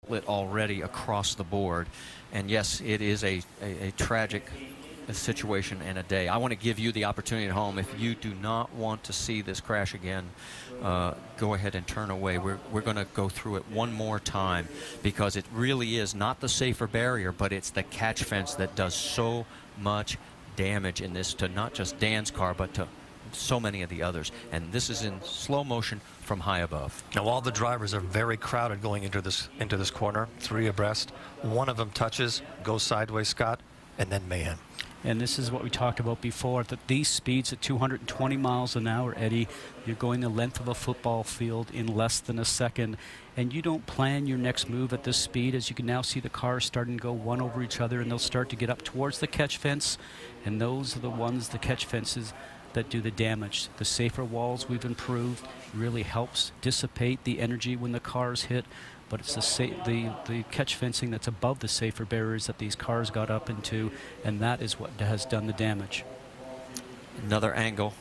lit already across the board. And yes, it is a tragic situation and a day. I want to give you the opportunity at home. If you do not want to see this crash again, go ahead and turn away. We're going to go through it one more time, because it really is not the safer barrier, but it's the catch fence that does so much damage in this, to not just Dan's car, but to so many of the others. And this is in slow motion from high above. Now all the drivers are very crowded going into this corner, 3 abreast. One of them touches, goes sideways, Scott, and then mayhem. And this is what we talked about before, that these speeds at 220 miles an hour, Eddie, you're going the length of a football field in less than a second, and you don't plan your next move at this speed. As you can now see, the cars starting to go one over each other, and they'll start to get up towards the catch fence, and those are the ones, the catch fences, that do the damage. The safer walls we've improved really helps dissipate the energy when the cars hit, but it's the catch fencing that's above the safer barriers that these cars got up into, and that is what has done the damage. Another angle,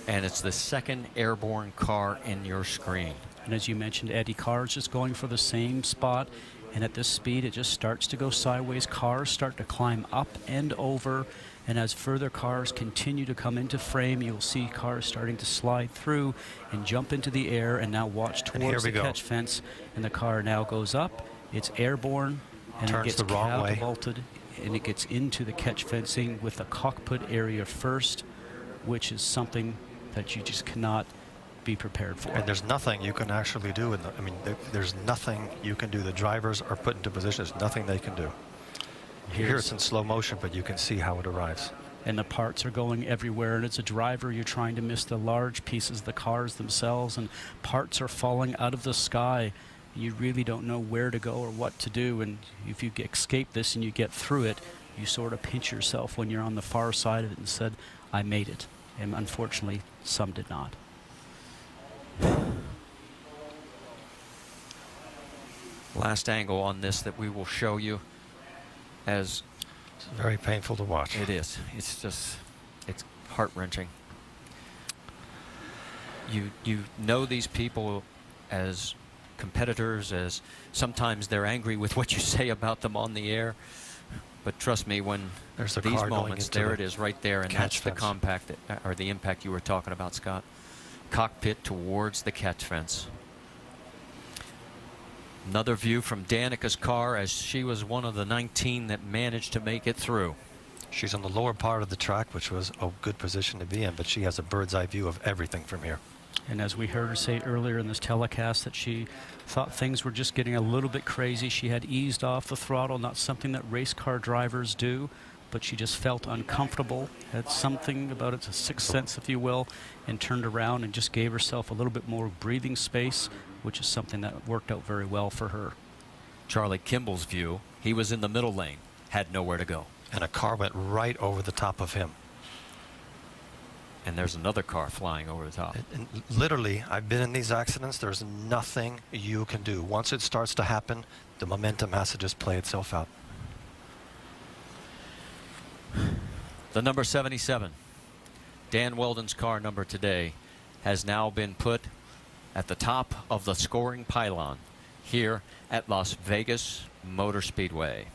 and it's the second airborne car in your screen. And as you mentioned, Eddie, cars just going for the same spot, and at this speed it just starts to go sideways. Cars start to climb up and over, and as further cars continue to come into frame, you'll see cars starting to slide through and jump into the air, and now watch towards the catch fence, and the car now goes up, it's airborne, and it gets catapulted, and it gets into the catch fencing with the cockpit area first, which is something that you just cannot be prepared for. And there's nothing you can actually do. There's nothing you can do. The drivers are put into position. There's nothing they can do. Here it's in slow motion, but you can see how it arrives. And the parts are going everywhere, and as a driver you're trying to miss the large pieces, the cars themselves, and parts are falling out of the sky. You really don't know where to go or what to do, and if you escape this and you get through it, you sort of pinch yourself when you're on the far side of it and said, I made it. And unfortunately, some did not. Last angle on this that we will show you, as it's very painful to watch. It is. It's just, it's heart-wrenching. You know these people as competitors, as sometimes they're angry with what you say about them on the air, but trust me, when there's these moments, there it is right there, and that's the compact or the impact you were talking about, Scott. Cockpit towards the catch fence. Another view from Danica's car, as she was one of the 19 that managed to make it through. She's on the lower part of the track, which was a good position to be in, but she has a bird's eye view of everything from here. And as we heard her say earlier in this telecast, that she thought things were just getting a little bit crazy. She had eased off the throttle, not something that race car drivers do, but she just felt uncomfortable, had something about it, a sixth sense, if you will, and turned around and just gave herself a little bit more breathing space, which is something that worked out very well for her. Charlie Kimball's view, he was in the middle lane, had nowhere to go. And a car went right over the top of him. And there's another car flying over the top. And literally, I've been in these accidents. There's nothing you can do. Once it starts to happen, the momentum has to just play itself out. The number 77, Dan Weldon's car number today, has now been put at the top of the scoring pylon here at Las Vegas Motor Speedway.